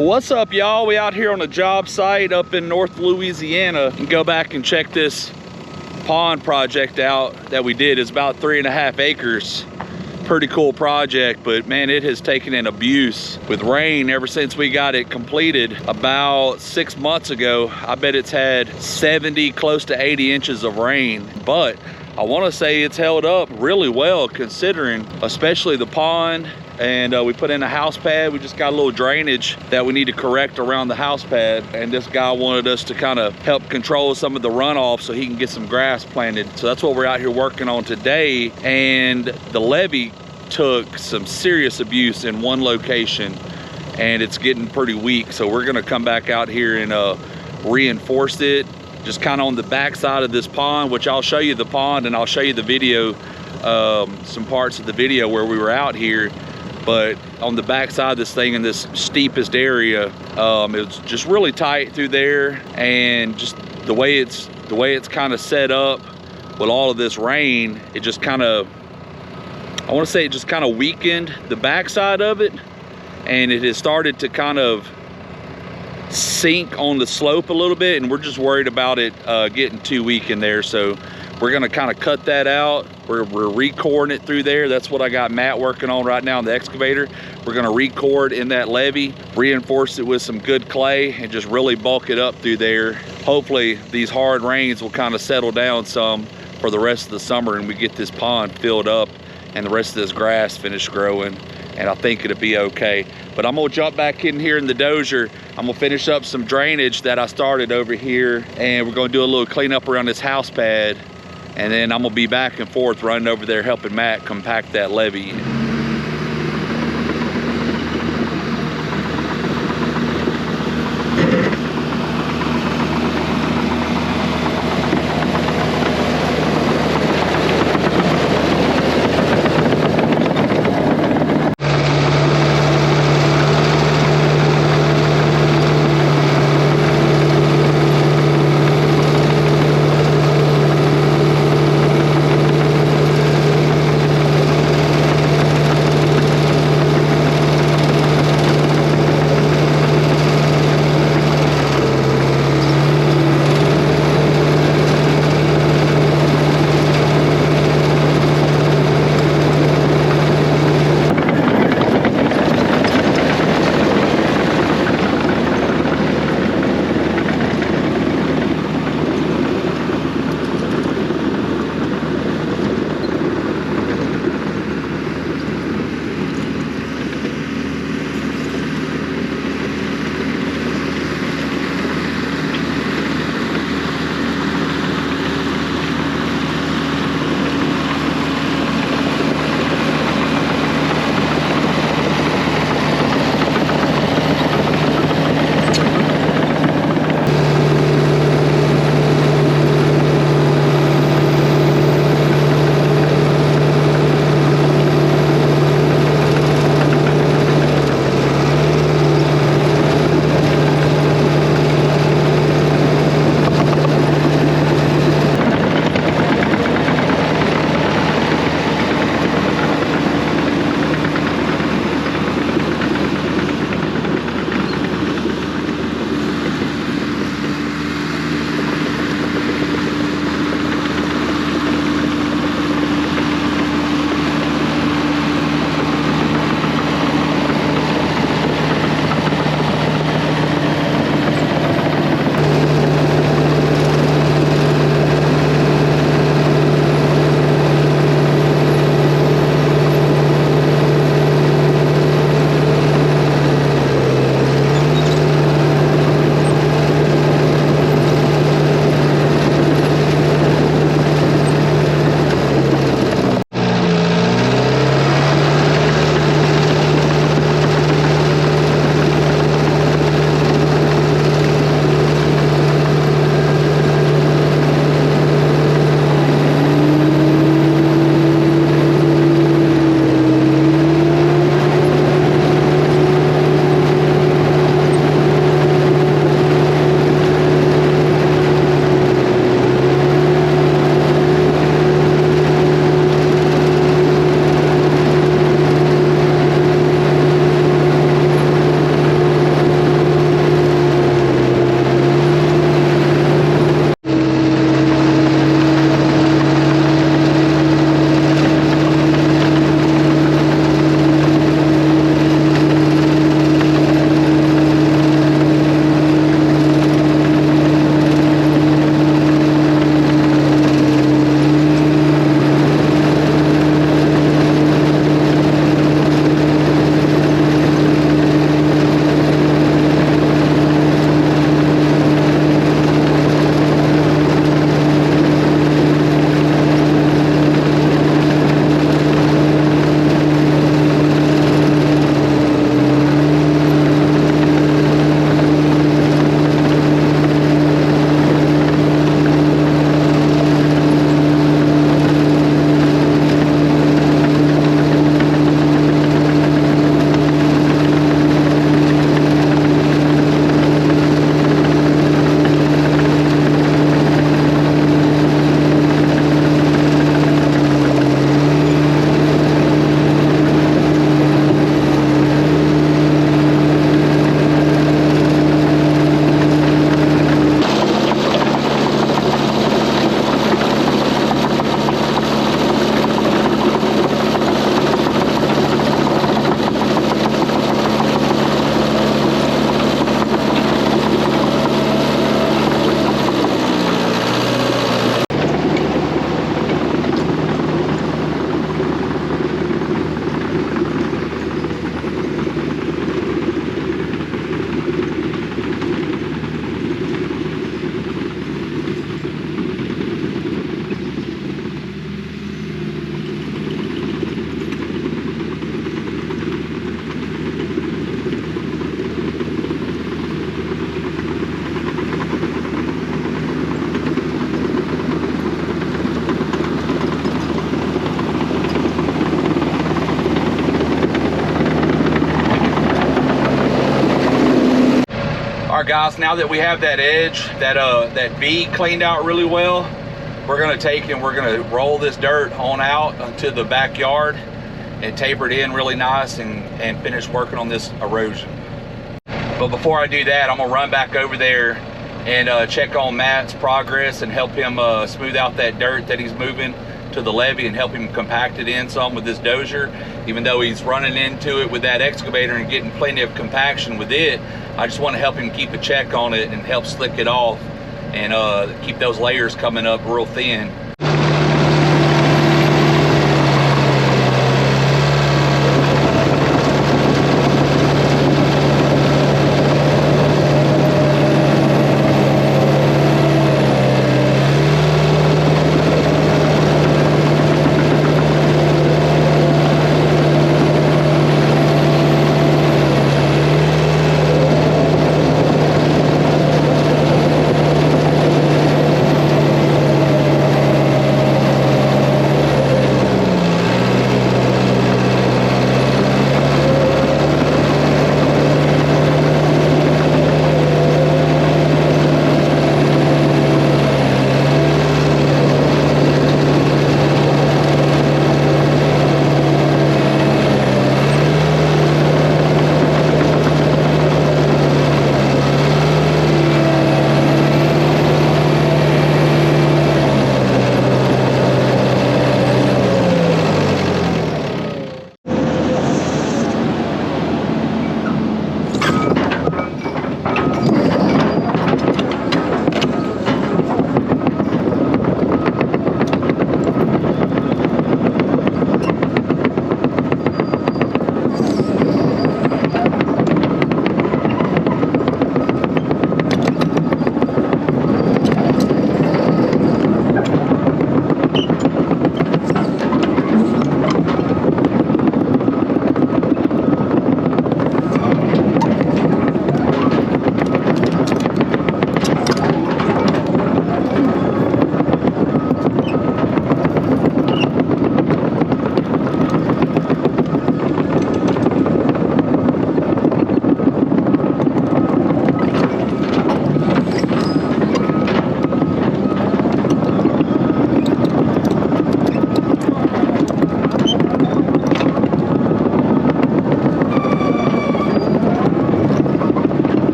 What's up, y'all? We out here on a job site up in North Louisiana, and go back and check this pond project out that we did. It's about 3.5 acres. Pretty cool project, but man, it has taken an abuse with rain ever since we got it completed about 6 months ago. I bet it's had 70, close to 80 inches of rain, but I want to say it's held up really well considering, especially the pond. And we put in a house pad. We just got a little drainage that we need to correct around the house pad. And this guy wanted us to kind of help control some of the runoff so he can get some grass planted. So that's what we're out here working on today. And the levee took some serious abuse in one location and it's getting pretty weak. So we're gonna come back out here and reinforce it, just kind of on the back side of this pond, which I'll show you the pond and I'll show you the video, some parts of the video where we were out here. But on the back side of this thing, in this steepest area, it's just really tight through there, and just the way it's kind of set up with all of this rain, it just kind of, I want to say it just kind of weakened the back side of it, and it has started to kind of sink on the slope a little bit, and we're just worried about it getting too weak in there. So we're gonna kind of cut that out. We're recording it through there. That's what I got Matt working on right now on the excavator. We're gonna record in that levee, reinforce it with some good clay, and just really bulk it up through there. Hopefully these hard rains will kind of settle down some for the rest of the summer and we get this pond filled up and the rest of this grass finished growing, and I think it'll be okay. But I'm gonna jump back in here in the Dozer. I'm gonna finish up some drainage that I started over here, and we're gonna do a little cleanup around this house pad. And then I'm gonna be back and forth running over there helping Matt compact that levee. All right, guys, now that we have that edge, that V cleaned out really well, we're gonna take and we're gonna roll this dirt on out into the backyard and taper it in really nice and finish working on this erosion. But before I do that, I'm gonna run back over there and check on Matt's progress and help him smooth out that dirt that he's moving to the levee and help him compact it in some with this dozer. Even though he's running into it with that excavator and getting plenty of compaction with it, I just want to help him keep a check on it and help slick it off and keep those layers coming up real thin.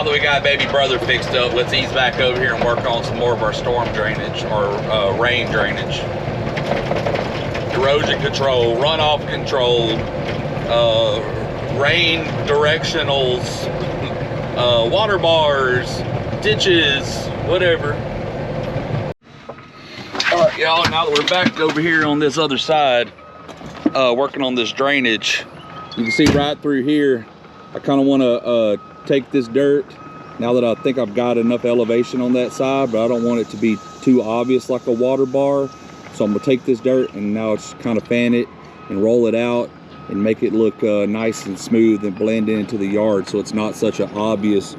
now that we got baby brother fixed up, let's ease back over here and work on some more of our storm drainage or rain drainage. Erosion control, runoff control, rain directionals, water bars, ditches, whatever. All right, y'all, now that we're back over here on this other side, working on this drainage, you can see right through here, I kind of want to take this dirt, now that I think I've got enough elevation on that side, but I don't want it to be too obvious like a water bar. So I'm gonna take this dirt and now just kind of fan it and roll it out and make it look nice and smooth and blend into the yard, so it's not such an obvious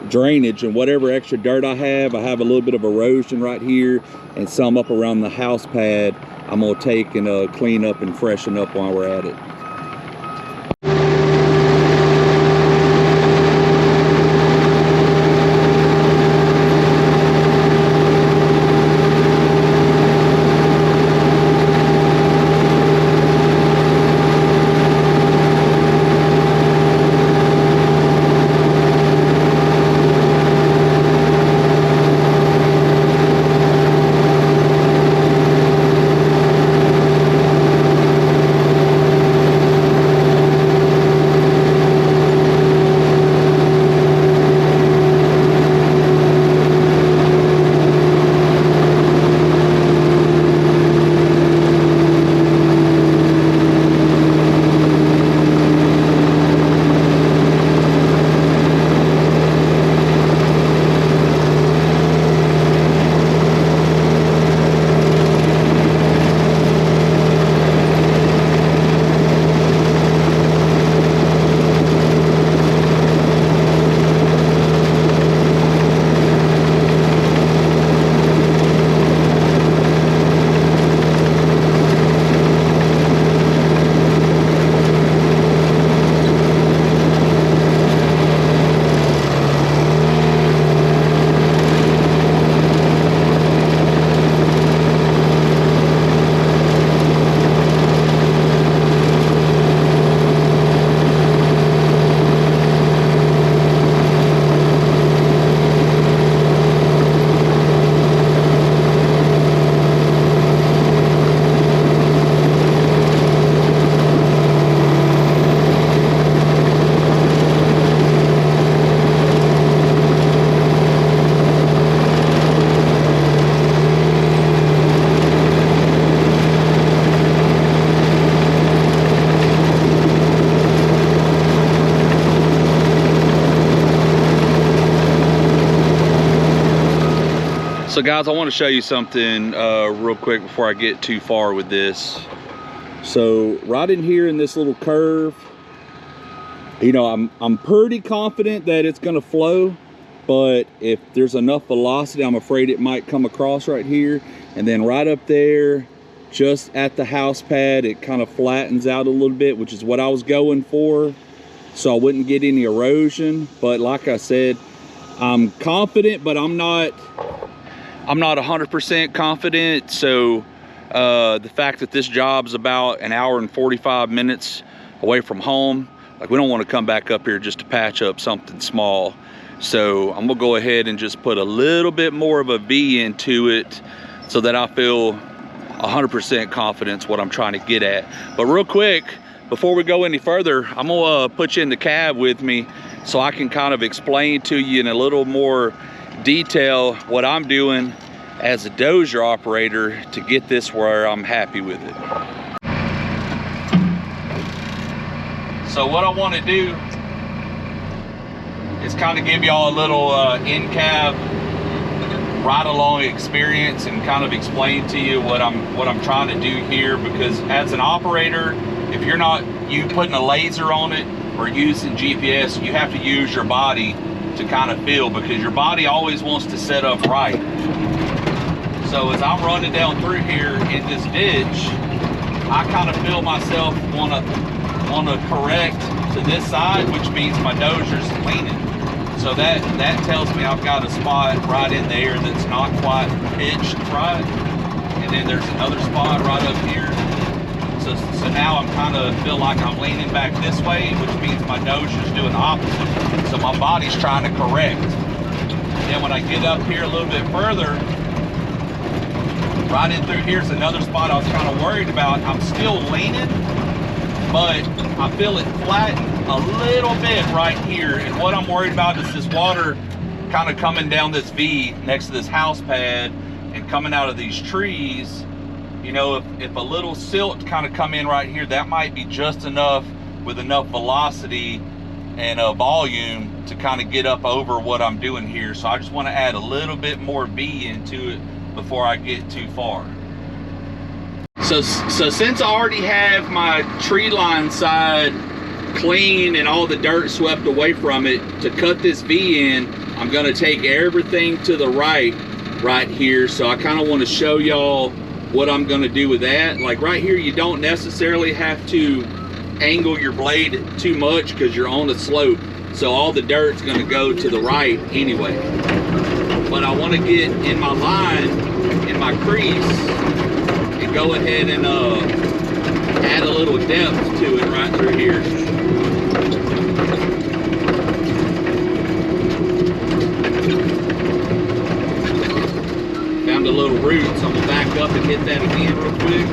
drainage. And whatever extra dirt I have a little bit of erosion right here and some up around the house pad, I'm gonna take and clean up and freshen up while we're at it. So guys, I want to show you something real quick before I get too far with this. So right in here in this little curve, you know, I'm pretty confident that it's going to flow, but if there's enough velocity, I'm afraid it might come across right here. And then right up there, just at the house pad, it kind of flattens out a little bit, which is what I was going for, so I wouldn't get any erosion. But like I said, I'm confident, but I'm not 100% confident. So the fact that this job's about an hour and 45 minutes away from home, like, we don't want to come back up here just to patch up something small. So I'm gonna go ahead and just put a little bit more of a V into it so that I feel 100% confidence what I'm trying to get at. But real quick, before we go any further, I'm gonna put you in the cab with me so I can kind of explain to you in a little more detail what I'm doing as a Dozer operator to get this where I'm happy with it. So what I want to do is kind of give y'all a little in-cab ride-along experience and kind of explain to you what I'm trying to do here, because as an operator, if you're not putting a laser on it or using GPS, you have to use your body to kind of feel, because your body always wants to set up right. So as I'm running down through here in this ditch, I kind of feel myself want to correct to this side, which means my dozer's leaning. So that tells me I've got a spot right in there that's not quite pitched right. And then there's another spot right up here. So now I'm kind of feel like I'm leaning back this way, which means my Dozer's doing the opposite. So my body's trying to correct. Then when I get up here a little bit further, right in through here's another spot I was kind of worried about. I'm still leaning, but I feel it flatten a little bit right here. And what I'm worried about is this water kind of coming down this V next to this house pad and coming out of these trees. You know, if a little silt kind of come in right here, that might be just enough with enough velocity and volume to kind of get up over what I'm doing here. So I just want to add a little bit more V into it before I get too far. So since I already have my tree line side clean and all the dirt swept away from it, to cut this V in, I'm going to take everything to the right here. So I kind of want to show y'all what I'm going to do with that. Like right here, you don't necessarily have to angle your blade too much because you're on a slope, so all the dirt's going to go to the right anyway. But I want to get in my line, in my crease, and go ahead and add a little depth to it right through here. Found a little root, so I'm gonna back up and hit that again real quick.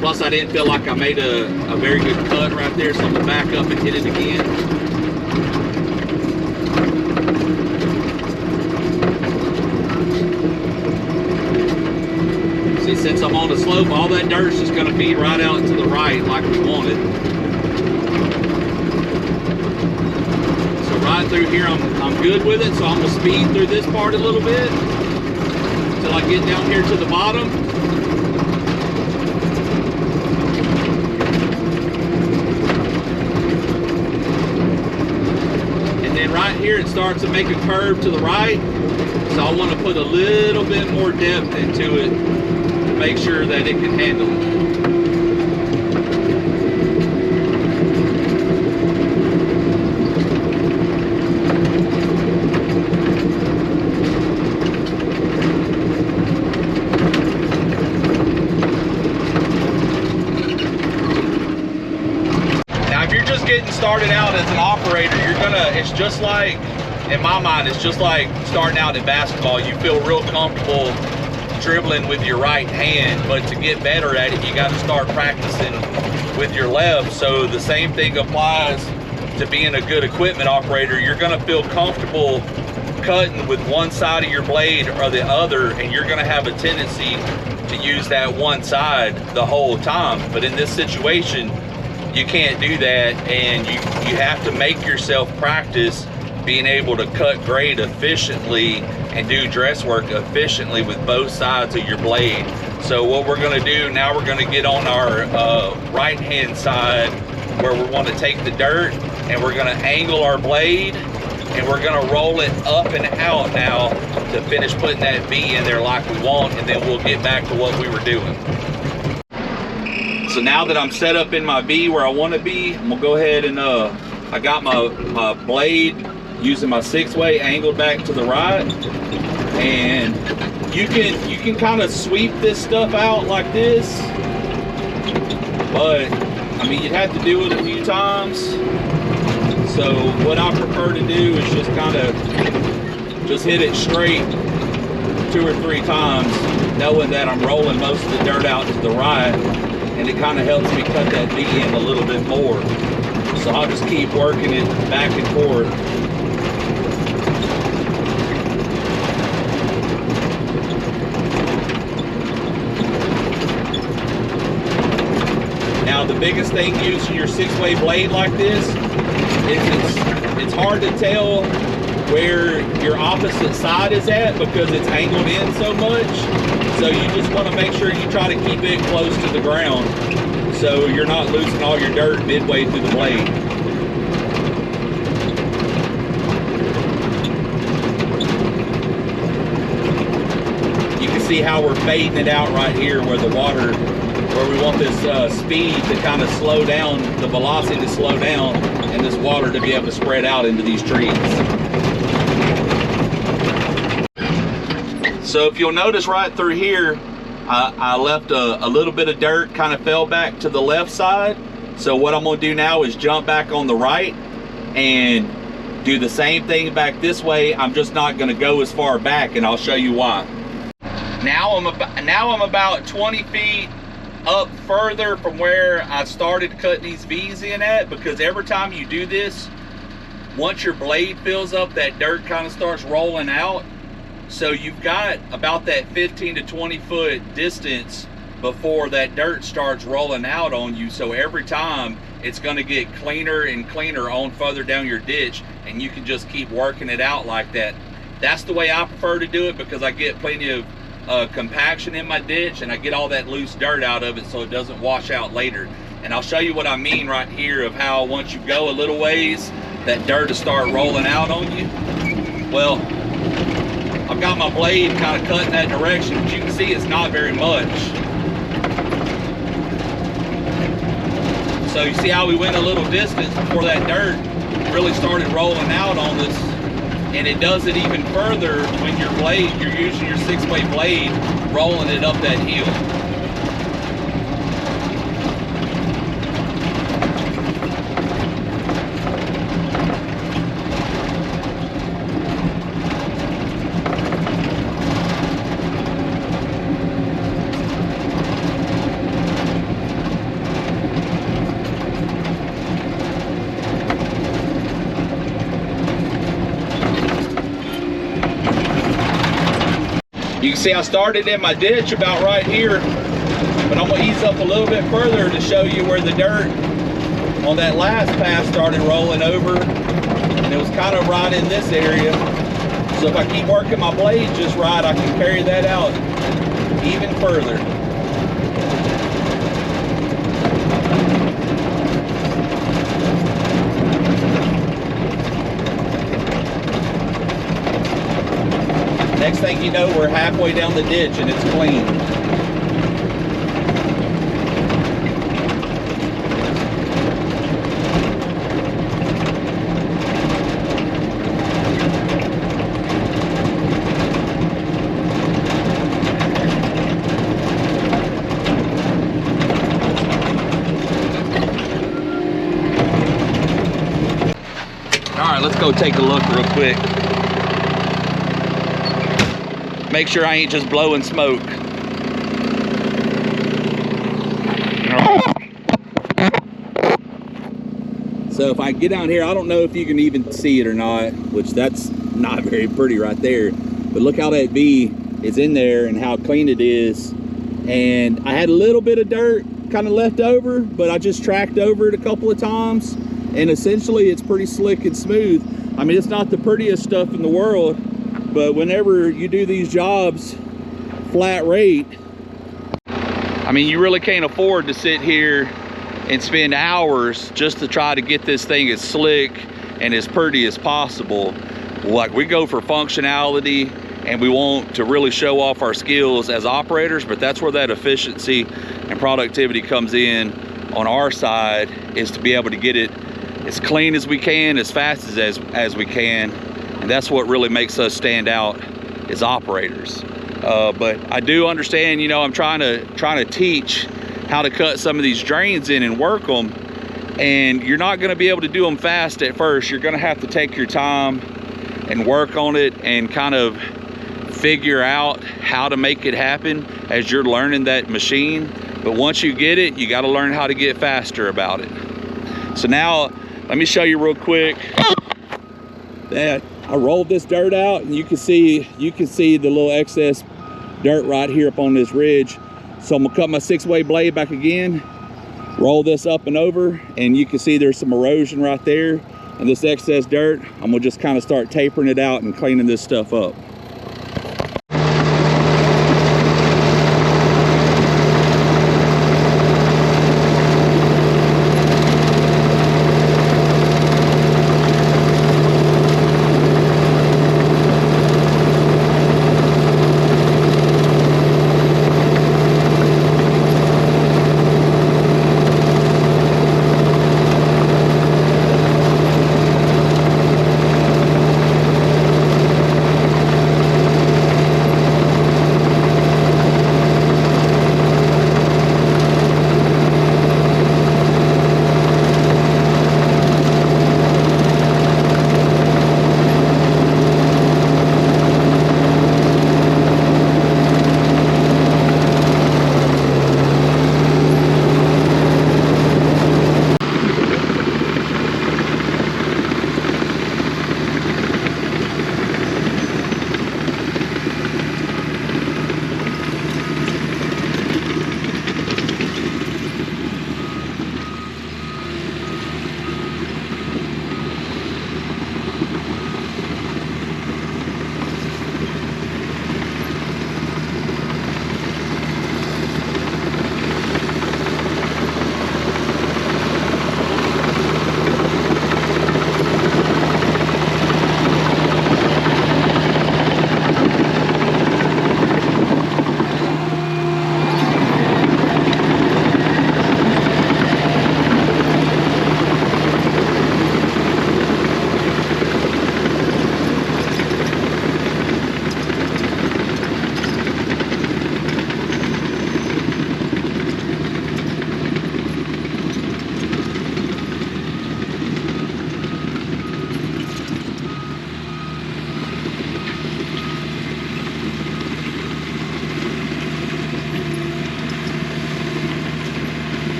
Plus I didn't feel like I made a very good cut right there, so I'm gonna back up and hit it again. See, since I'm on the slope, all that dirt's just gonna feed right out to the right like we wanted. So right through here, I'm good with it, so I'm gonna speed through this part a little bit until I get down here to the bottom. And then right here, it starts to make a curve to the right, so I want to put a little bit more depth into it to make sure that it can handle it. Getting started out as an operator, it's just like, in my mind, it's just like starting out in basketball. You feel real comfortable dribbling with your right hand, but to get better at it, you got to start practicing with your left. So the same thing applies to being a good equipment operator. You're going to feel comfortable cutting with one side of your blade or the other, and you're going to have a tendency to use that one side the whole time. But in this situation, you can't do that, and you have to make yourself practice being able to cut grade efficiently and do dress work efficiently with both sides of your blade. So what we're going to do now, we're going to get on our right hand side where we want to take the dirt, and we're going to angle our blade, and we're going to roll it up and out now to finish putting that V in there like we want, and then we'll get back to what we were doing. So now that I'm set up in my V where I want to be, I'm gonna go ahead and I got my blade using my 6-way angled back to the right, and you can kind of sweep this stuff out like this, but I mean, you'd have to do it a few times. So what I prefer to do is just kind of just hit it straight 2 or 3 times, knowing that I'm rolling most of the dirt out to the right, and it kind of helps me cut that V in a little bit more. So I'll just keep working it back and forth. Now the biggest thing using your 6-way blade like this is it's hard to tell where your opposite side is at because it's angled in so much. So you just want to make sure you try to keep it close to the ground so you're not losing all your dirt midway through the blade. You can see how we're fading it out right here where the water, where we want this speed to kind of slow down, the velocity to slow down, and this water to be able to spread out into these trees. So if you'll notice right through here, I left a little bit of dirt, kind of fell back to the left side. So what I'm gonna do now is jump back on the right and do the same thing back this way. I'm just not gonna go as far back, and I'll show you why. Now I'm about 20 feet up further from where I started cutting these V's in at, because every time you do this, once your blade fills up, that dirt kind of starts rolling out. So you've got about that 15 to 20 foot distance before that dirt starts rolling out on you. So every time it's going to get cleaner and cleaner on further down your ditch, and you can just keep working it out like that. That's the way I prefer to do it, because I get plenty of compaction in my ditch, and I get all that loose dirt out of it so it doesn't wash out later. And I'll show you what I mean right here of how once you go a little ways, that dirt will start rolling out on you. Well, I've got my blade kind of cut in that direction, but you can see it's not very much. So you see how we went a little distance before that dirt really started rolling out on us, and it does it even further when your blade, you're using your 6-way blade, rolling it up that hill. You can see I started in my ditch about right here, but I'm gonna ease up a little bit further to show you where the dirt on that last pass started rolling over, and it was kind of right in this area. So if I keep working my blade just right, I can carry that out even further. Next thing you know, we're halfway down the ditch and it's clean. All right, let's go take a look real quick. Make sure I ain't just blowing smoke. So if I get down here, I don't know if you can even see it or not, which that's not very pretty right there. But look how that V is in there and how clean it is. And I had a little bit of dirt kind of left over, but I just tracked over it a couple of times. And essentially it's pretty slick and smooth. I mean, it's not the prettiest stuff in the world, but whenever you do these jobs flat rate, I mean, you really can't afford to sit here and spend hours just to try to get this thing as slick and as pretty as possible. Like, we go for functionality and we want to really show off our skills as operators, but that's where that efficiency and productivity comes in on our side, is to be able to get it as clean as we can, as fast as we can. And that's what really makes us stand out as operators. But I do understand, you know, I'm trying to teach how to cut some of these drains in and work them. And you're not gonna be able to do them fast at first. You're gonna have to take your time and work on it and kind of figure out how to make it happen as you're learning that machine. But once you get it, you gotta learn how to get faster about it. So now, let me show you real quick that I rolled this dirt out, and you can see the little excess dirt right here up on this ridge. So I'm gonna cut my 6-way blade back again, roll this up and over, and you can see there's some erosion right there. And this excess dirt, I'm gonna just kind of start tapering it out and cleaning this stuff up.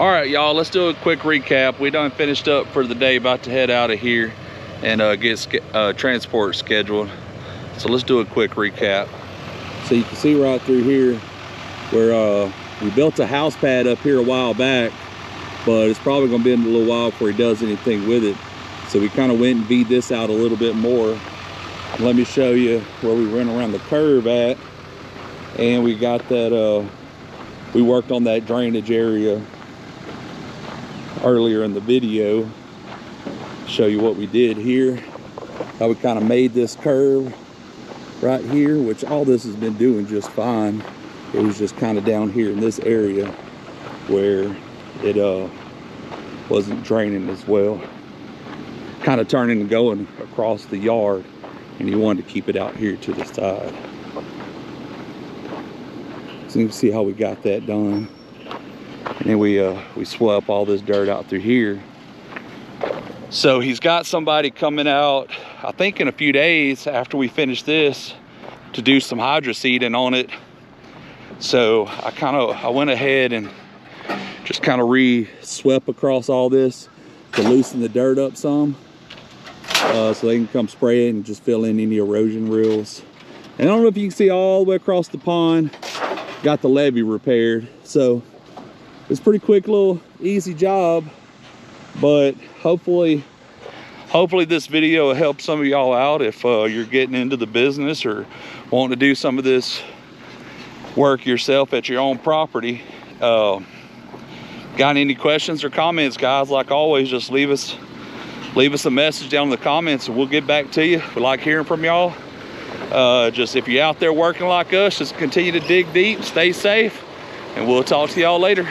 All right, y'all, let's do a quick recap. We done finished up for the day, about to head out of here and get transport scheduled. So let's do a quick recap. So you can see right through here where we built a house pad up here a while back, but it's probably gonna be in a little while before he does anything with it. So we kind of went and beat this out a little bit more. Let me show you where we went around the curve at. And we got that, we worked on that drainage area earlier in the video. Show you what we did here. How we kind of made this curve right here, which all this has been doing just fine. It was just kind of down here in this area where it wasn't draining as well. Kind of turning and going across the yard, and you wanted to keep it out here to the side. So you can see how we got that done. And then we swept all this dirt out through here. So he's got somebody coming out, I think in a few days after we finish this, to do some hydroseeding on it. So I went ahead and just kind of re-swept across all this to loosen the dirt up some, so they can come spray it and just fill in any erosion rills. And I don't know if you can see all the way across the pond, got the levee repaired. So it's a pretty quick little easy job, but hopefully this video will help some of y'all out if you're getting into the business or wanting to do some of this work yourself at your own property. Got any questions or comments, guys? Like always, just leave us a message down in the comments and we'll get back to you. We like hearing from y'all. Just if you're out there working like us, just continue to dig deep, stay safe, and we'll talk to y'all later.